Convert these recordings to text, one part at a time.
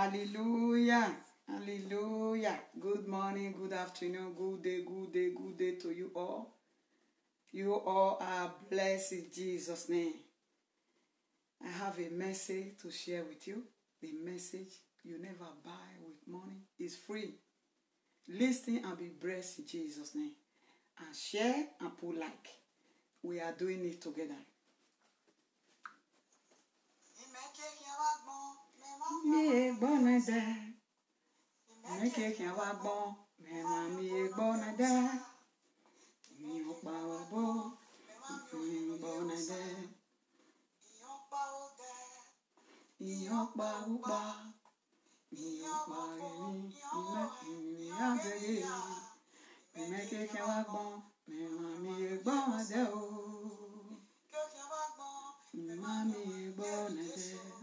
Hallelujah. Hallelujah. Good morning, good afternoon, good day, good day, good day to you all. You all are blessed in Jesus' name. I have a message to share with you. The message you never buy with money is free. Listen and be blessed in Jesus' name. And share and put like. We are doing it together. Mi bonada, mi keke wa bon, mi mami bonada, mi opa wa bo, mi bonada, mi opa upa, mi opa mi agege, mi keke wa bon, mi mami bonada o, mi mami bonada,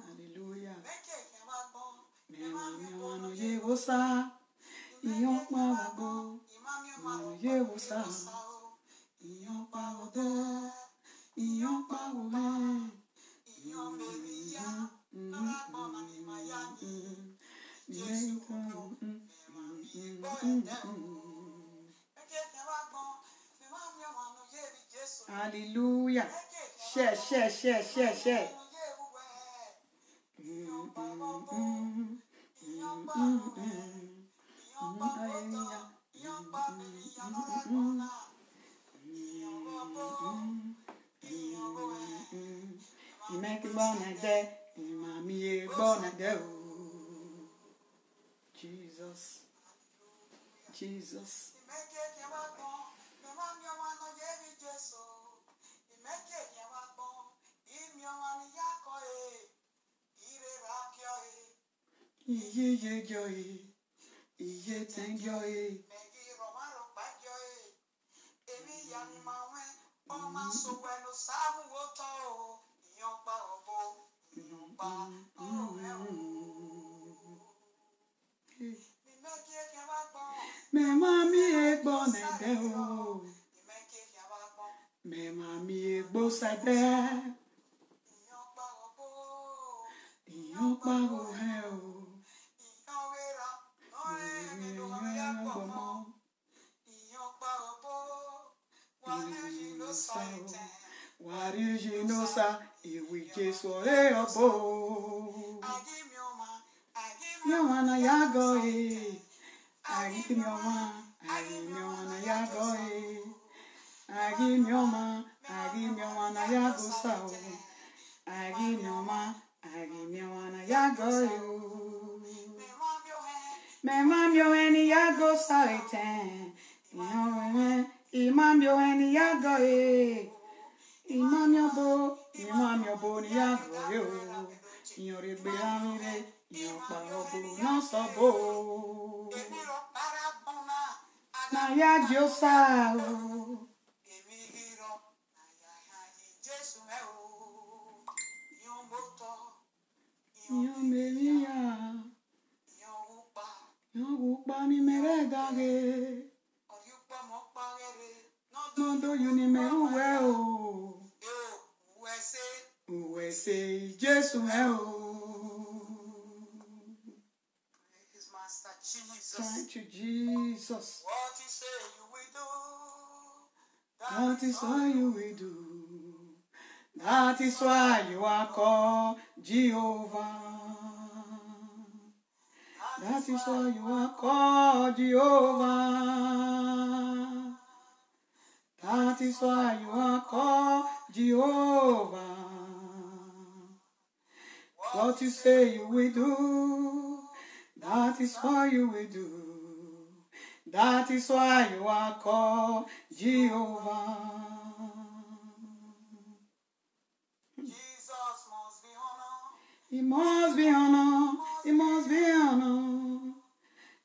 hallelujah. Mami wano ye wosa, iyon pa wabo. Wano ye wosa, iyon pa wabo, iyon pa wabo. Hallelujah. Share. Jesus. Iye joy, iye tengyoy. Me mami e bonede o, me mami e bosade, iyon pa o he o. Warijinosa iwi Jesu re obo. Miwana yago e, agi miwana yago e, agi miwana yago sao, agi miwana yago e. Me mami eni yago sao eten, imam yo eni yago e. Imam yo bo ni yago yo. Inyore gbe amire, iyopa obo no sobo. Na ya josa o. Iyon belia. Iyon wupa ni mere dage. No do you ni meruwe o. Uwese Jesu o. Thank you, Jesus. What you say you will do, That is what you will do. That is why you are called Jehovah. That is why you are called Jehovah. That is why you are called Jehovah. What you say you will do, that is what you will do. That is why you are called Jehovah. Jesus must be honored. He must be honored. He must be honored.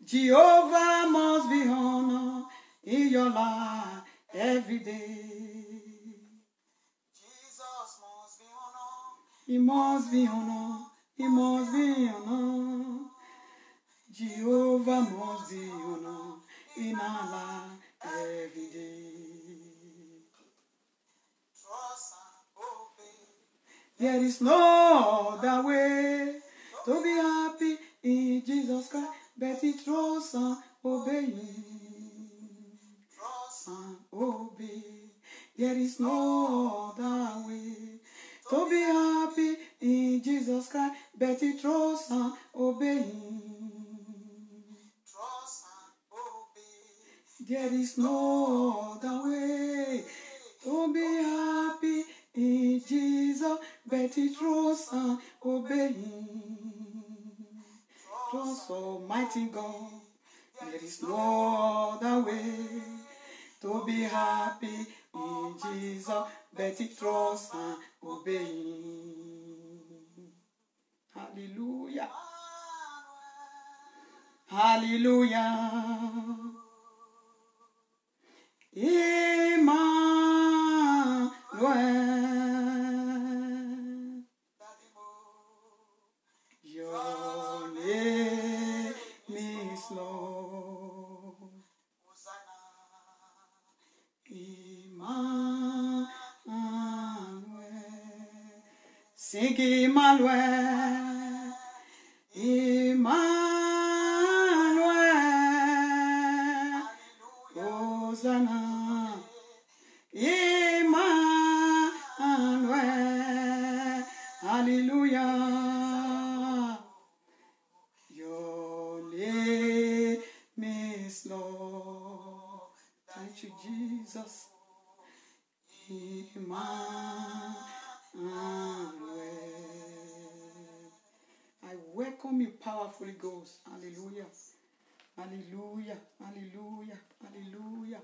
Jehovah must be honored in your life every day. Jesus must be honored. He must be honored. He must be honored. Jehovah must be honored in our life every day. Trust and obey. There is no other way to be happy in Jesus Christ, but he trusts and obey. Trust And obey. There is no other way to be happy in Jesus Christ, but he trusts and obey. trust and obey. There is no other way to be happy in Jesus, but he trusts and obey. Trust Almighty God. There is no other way to be happy in Jesus, but he trusts and obey. Hallelujah. Hallelujah. Emmanuel, Daddy Mo, your name is Lord. Hosanna. Emmanuel, sing Emmanuel, Emmanuel, Hosanna, Emmanuel, hallelujah. Your name is Lord. Thank you, Jesus. Emmanuel. I welcome you, powerfully Ghost. Hallelujah. Hallelujah. Hallelujah. Hallelujah.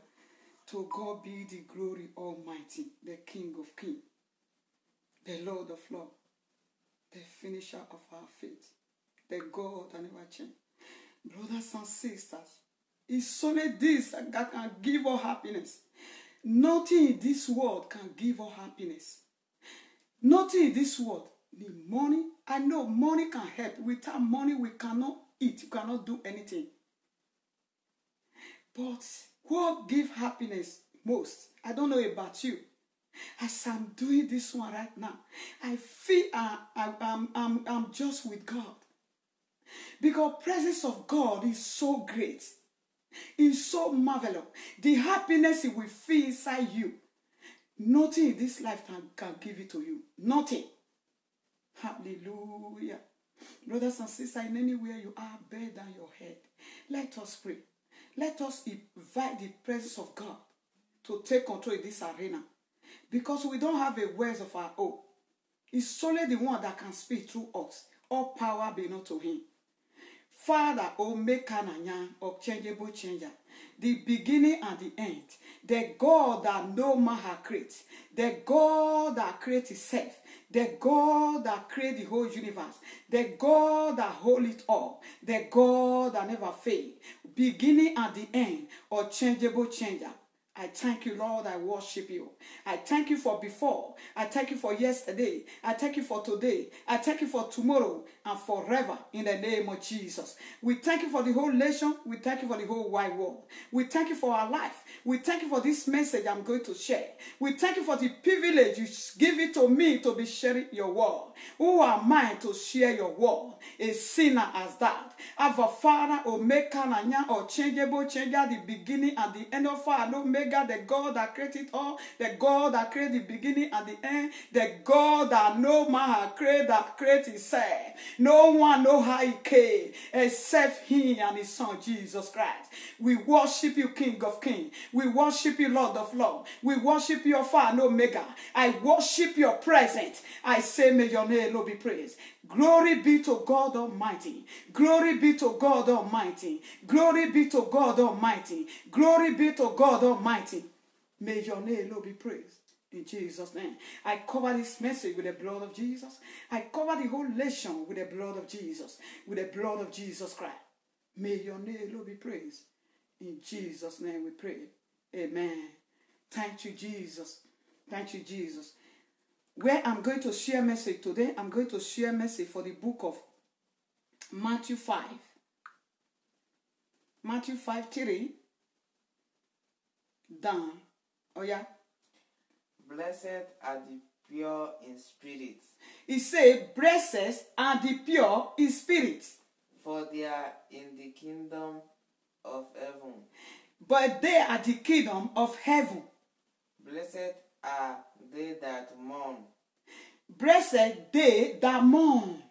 To God be the glory almighty, the King of kings, the Lord of lords, the finisher of our faith, the God that never changes. Brothers and sisters, it's only this that can give us happiness. Nothing in this world can give us happiness. Nothing in this world. The money, I know money can help. Without money, we cannot eat. We cannot do anything. But what gives happiness most? I don't know about you. As I'm doing this one right now, I feel I'm just with God. Because presence of God is so great. It's so marvelous. The happiness it will feel inside you. Nothing in this life can give it to you. Nothing. Hallelujah. Brothers and sisters, in anywhere you are, bear down your head. Let us pray. Let us invite the presence of God to take control in this arena. Because we don't have a words of our own. It's only the one that can speak through us. All power belongs to him. Father, Omega Nanya, unchangeable changer, the beginning and the end, the God that no man has created, the God that created himself, the God that created the whole universe, the God that holds it all, the God that never fails, beginning and the end, unchangeable changer. I thank you, Lord. I worship you. I thank you for before. I thank you for yesterday. I thank you for today. I thank you for tomorrow and forever in the name of Jesus. We thank you for the whole nation. We thank you for the whole wide world. We thank you for our life. We thank you for this message I'm going to share. We thank you for the privilege you give it to me to be sharing your word. Who am I to share your word? A sinner as that. Our Father, Omega, Nanya, or changeable changer, the beginning and the end of our Omega, the God that created all, the God that created the beginning and the end, the God that no man has created, that created himself. No one knows how he came except him and his son Jesus Christ. We worship you, King of Kings. We worship you, Lord of Lords. We worship you, Alpha and Omega. I worship your presence. I say, may your name Lord be praised. Glory be to God Almighty. Glory be to God Almighty. Glory be to God Almighty. Glory be to God Almighty. May your name Lord be praised. In Jesus' name. I cover this message with the blood of Jesus. I cover the whole nation with the blood of Jesus. With the blood of Jesus Christ. May your name Lord be praised. In Jesus' name we pray. Amen. Thank you, Jesus. Thank you, Jesus. Where I'm going to share message today, I'm going to share message for the book of Matthew 5. Matthew 5:3. Down. Oh yeah. Blessed are the pure in spirit, He said, blessed are the pure in spirit, for for they are in the kingdom of heaven. But they are the kingdom of heaven. Blessed are they that mourn, Blessed they that mourn,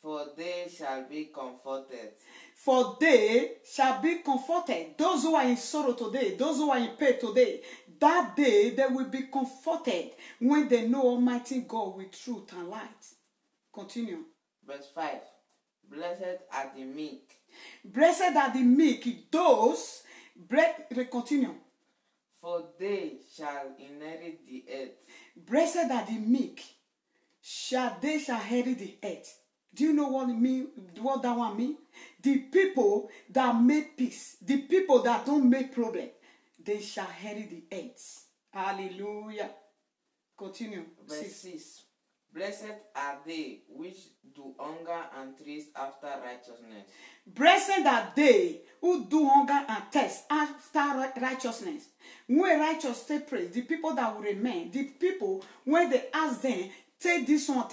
for they shall be comforted. for they shall be comforted. Those who are in sorrow today, those who are in pain today, that day they will be comforted when they know Almighty God with truth and light. Continue. Verse 5. Blessed are the meek, Blessed are the meek, those, continue. for they shall inherit the earth. Blessed are the meek, they shall inherit the earth. Do you know what that one mean? The people that make peace, the people that don't make problem, they shall inherit the earth. Hallelujah. Continue. Verse 6. Blessed are they which do hunger and thirst after righteousness. Blessed are they who do hunger and thirst after righteousness. When righteous take praise, the people that will remain, the people, when they ask them, take this one,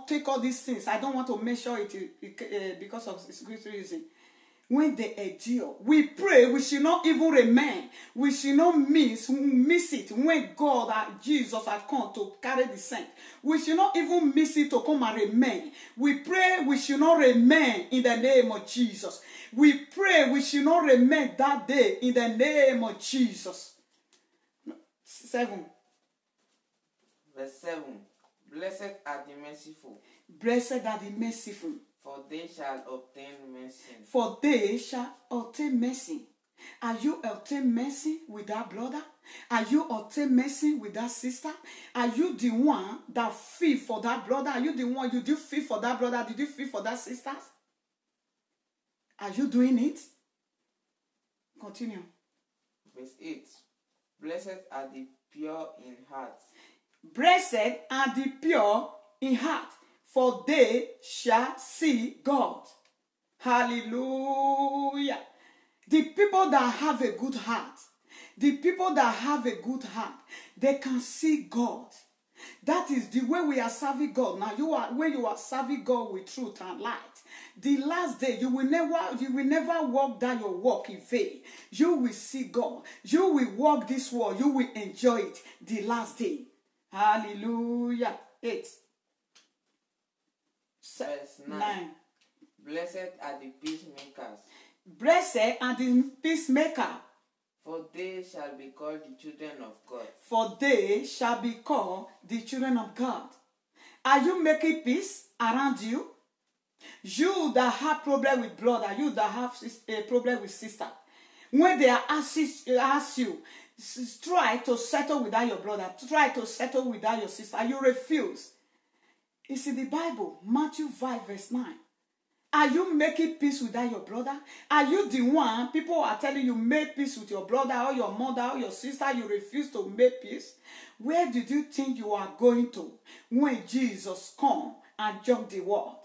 take all these things. I don't want to measure it because of this great reason. When they endure, we pray we should not even remain. We should not miss it when God and Jesus have come to carry the saint. We should not even miss it to come and remain. We pray we should not remain in the name of Jesus. We pray we should not remain that day in the name of Jesus. 7. Verse 7. Blessed are the merciful, Blessed are the merciful, for they shall obtain mercy. for they shall obtain mercy. Are you obtain mercy with that brother? Are you obtain mercy with that sister? Are you the one that feel for that brother? Are you the one you do feel for that brother? Did you feel for that sister? Are you doing it? Continue. Verse 8. Blessed are the pure in heart, Blessed are the pure in heart, for they shall see God. Hallelujah. The people that have a good heart, the people that have a good heart, they can see God. That is the way we are serving God. Now, when you are serving God with truth and light, the last day you will never walk down your walk in vain. You will see God. You will walk this world. You will enjoy it the last day. Hallelujah. 8. Verse 9. Blessed are the peacemakers, Blessed are the peacemaker, for they shall be called the children of God. for they shall be called the children of God. Are you making peace around you? You that have problem with brother, you that have a problem with sister, when they ask you, try to settle without your brother, try to settle without your sister, you refuse. It's in the Bible, Matthew 5 verse 9. Are you making peace without your brother? Are you the one, people are telling you, make peace with your brother or your mother or your sister, you refuse to make peace? Where did you think you are going to when Jesus come and jump the world?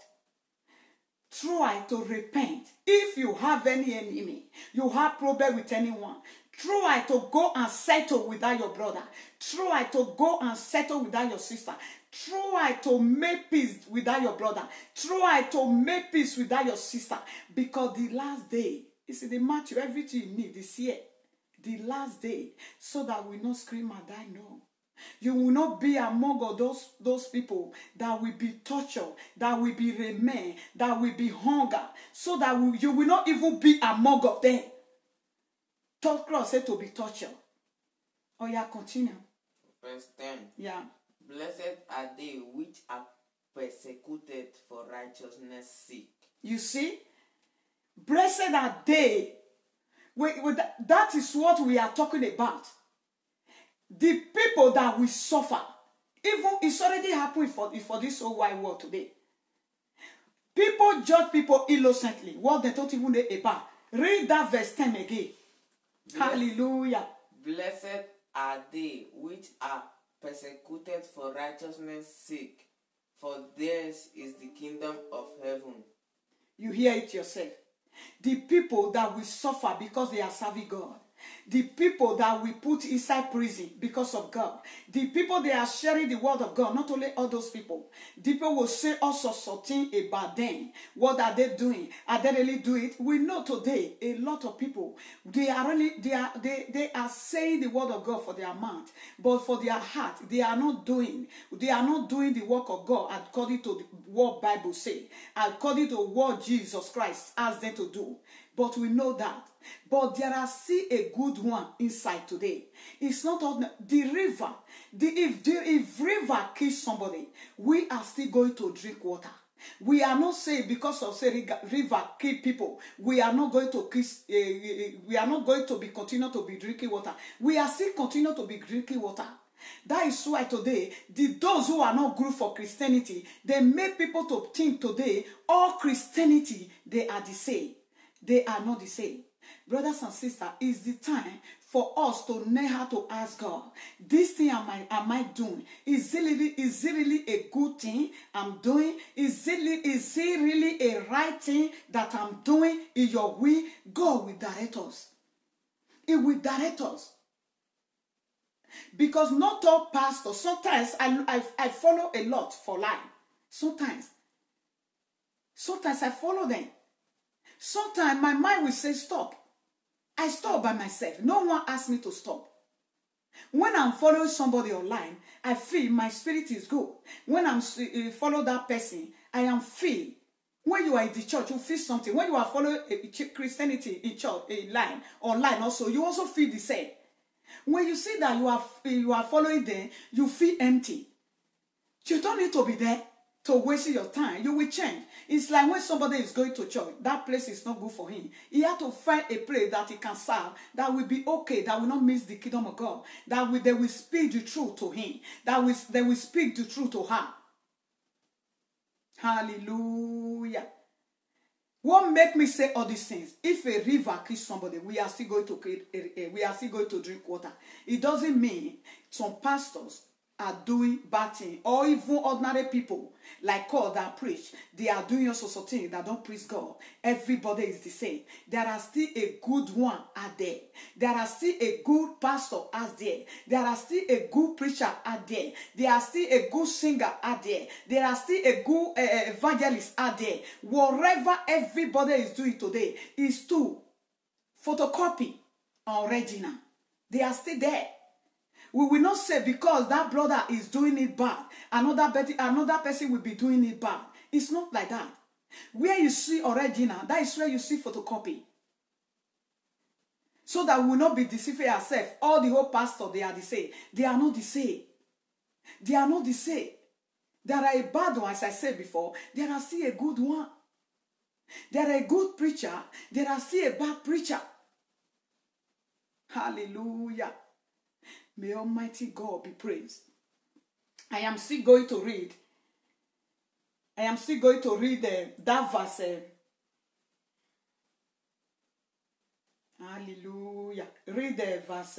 Try to repent. If you have any enemy, you have problem with anyone, try to go and settle without your brother. Try to go and settle without your sister. Try to make peace without your brother. Try to make peace without your sister. Because the last day, it's in the Matthew, everything you need this year. The last day, so that we not scream and die, no. You will not be among those people that will be tortured, that will be remain, that will be hunger, so that you will not even be among of them. Third clause said to be tortured. Oh yeah, continue. Verse 10. Yeah. Blessed are they which are persecuted for righteousness' sake. You see? Blessed are they. That is what we are talking about. The people that will suffer. Even it's already happening for this whole wide world today. People judge people innocently. What they don't even know about. Read that verse 10 again. Hallelujah. Blessed are they which are persecuted for righteousness' sake, for theirs is the kingdom of heaven. You hear it yourself. The people that will suffer because they are serving God. The people that we put inside prison because of God. The people they are sharing the word of God. Not only all those people. The people will say all sorts of things about them. What are they doing? Are they really doing it? We know today a lot of people. They are saying the word of God for their mouth, but for their heart they are not doing. They are not doing the work of God according to what Bible say, according to what Jesus Christ asked them to do. But we know that. But there are still a good one inside today. It's not all the river. If river kills somebody, we are still going to drink water. We are not saying because of say river kill people, we are not going to kiss. We are not going to be continue to be drinking water. We are still continue to be drinking water. That is why today, those who are not good for Christianity, they make people to think today all Christianity they are the same. They are not the same. Brothers and sisters, it's the time for us to know how to ask God, this thing am I doing? Is it really a good thing I'm doing? Is it really a right thing that I'm doing in your will? God will direct us. It will direct us. Because not all pastors, sometimes I follow a lot for life. Sometimes I follow them. Sometimes my mind will say stop. I stop by myself. No one asked me to stop. When I'm following somebody online, I feel my spirit is good. When I'm follow that person, I am feel. When you are in the church, you feel something. When you are following Christianity in church, online also, you also feel the same. When you see that you are following them, you feel empty. You don't need to be there to waste your time. You will change. It's like when somebody is going to church, that place is not good for him. He has to find a place that he can serve, that will be okay, that will not miss the kingdom of God, they will speak the truth to him, they will speak the truth to her. Hallelujah. What make me say all these things? If a river kills somebody, we are still going to drink water. It doesn't mean some pastors are doing bad things, or even ordinary people like God that preach, they are doing all sorts of things that don't please God. Everybody is the same. There are still a good one out there. There are still a good pastor out there. There are still a good preacher out there. There are still a good singer out there. There are still a good evangelist out there. Whatever everybody is doing today is to photocopy original. They are still there. We will not say because that brother is doing it bad, another person will be doing it bad. It's not like that. Where you see original, that is where you see photocopy. So that we will not be deceiving ourselves. All the whole pastor, they are the same. They are not the same. They are not the same. There are a bad one, as I said before. There are still a good one. There are a good preacher. There are still a bad preacher. Hallelujah. May Almighty God be praised. I am still going to read that verse. Hallelujah. Read the verse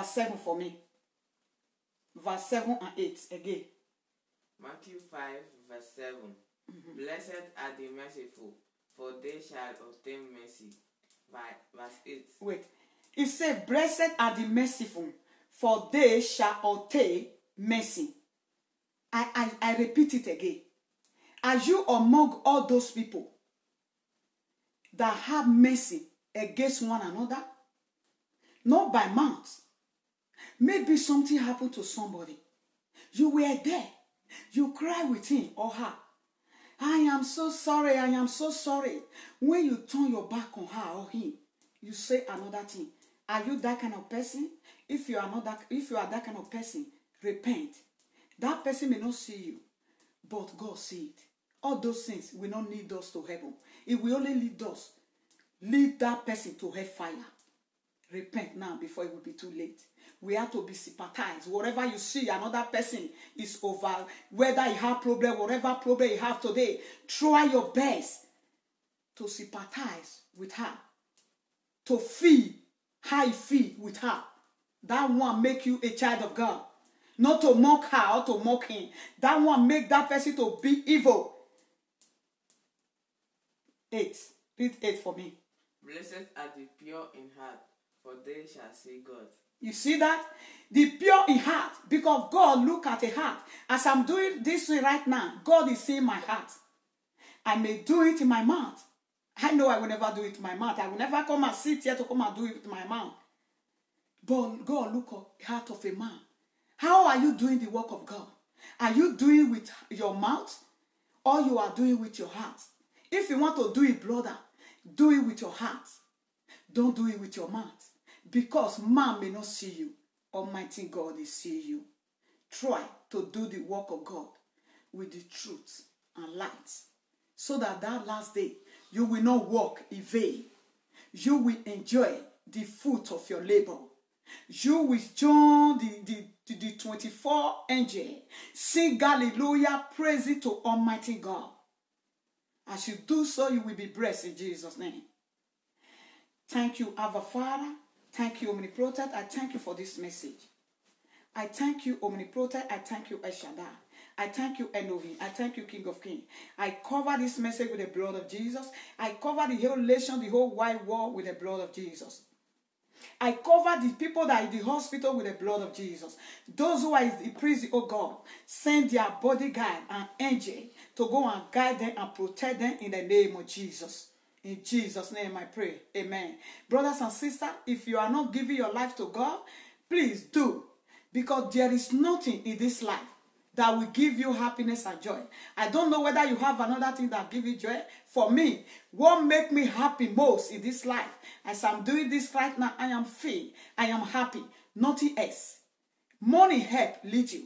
7 for me. Verse 7 and 8 again. Matthew 5, verse 7. Blessed are the merciful, for they shall obtain mercy. By verse 8. Wait. It says, blessed are the merciful, for they shall obtain mercy. I repeat it again. Are you among all those people that have mercy against one another? Not by mouth. Maybe something happened to somebody. You were there. You cry with him or her. I am so sorry. I am so sorry. When you turn your back on her or him, you say another thing. Are you that kind of person? If you are that kind of person, repent. That person may not see you, but God see it. All those things will not lead us to heaven. It will only lead that person to hellfire. Repent now before it will be too late. We have to be sympathized. Whatever you see another person is over, whether you have problem, whatever problem you have today, try your best to sympathize with her, to feel how you feel with her. That one make you a child of God. Not to mock her or to mock him. That one make that person to be evil. 8. Read 8 for me. Blessed are the pure in heart, for they shall see God. You see that? The pure in heart, because God look at a heart. As I'm doing this way right now, God is seeing my heart. I may do it in my mouth. I know I will never do it in my mouth. I will never come and sit here to come and do it with my mouth. But God look at the heart of a man. How are you doing the work of God? Are you doing with your mouth or you are doing with your heart? If you want to do it, brother, do it with your heart. Don't do it with your mouth. Because man may not see you. Almighty God is seeing you. Try to do the work of God with the truth and light. So that last day, you will not walk in vain. You will enjoy the fruit of your labor. You will join the 24 angels. Sing hallelujah, praise it to Almighty God. As you do so, you will be blessed in Jesus' name. Thank you, Abba Father. Thank you, Omnipotent. I thank you for this message. I thank you, Omnipotent. I thank you, El Shaddai. I thank you, Elohim. I thank you, King of Kings. I cover this message with the blood of Jesus. I cover the whole nation, the whole wide world with the blood of Jesus. I cover the people that are in the hospital with the blood of Jesus. Those who are in the prison, oh God, send their bodyguard and angel to go and guide them and protect them in the name of Jesus. In Jesus' name I pray. Amen. Brothers and sisters, if you are not giving your life to God, please do. Because there is nothing in this life that will give you happiness and joy. I don't know whether you have another thing that give you joy. For me, what make me happy most in this life, as I'm doing this right now, I am free. I am happy. Nothing else. Money help little.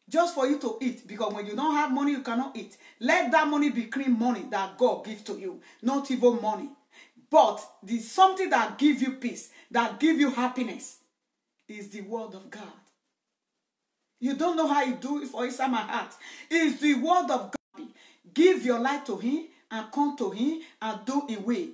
Just for you to eat, because when you don't have money, you cannot eat. Let that money be clean money that God gives to you, not evil money. But the something that gives you peace, that gives you happiness, is the word of God. You don't know how you do it for inside my heart. It's the word of God. Give your life to him and come to him and do it way.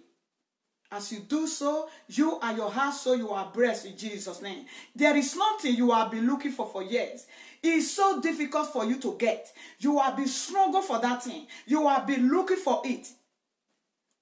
As you do so, you and your heart, so you are blessed in Jesus' name. There is nothing you have been looking for years. It's so difficult for you to get. You have been struggling for that thing. You have been looking for it.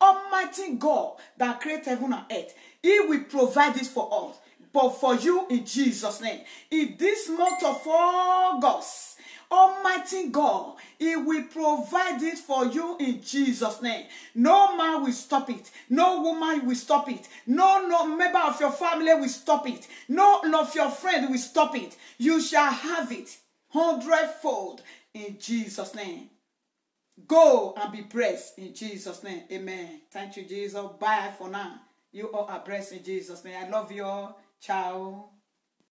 Almighty God that created heaven and earth, he will provide this for us. But for you in Jesus' name. In this month of August, Almighty God, he will provide it for you in Jesus' name. No man will stop it. No woman will stop it. No member of your family will stop it. No of your friend will stop it. You shall have it 100-fold in Jesus' name. Go and be blessed in Jesus' name. Amen. Thank you, Jesus. Bye for now. You all are blessed in Jesus' name. I love you all. Ciao.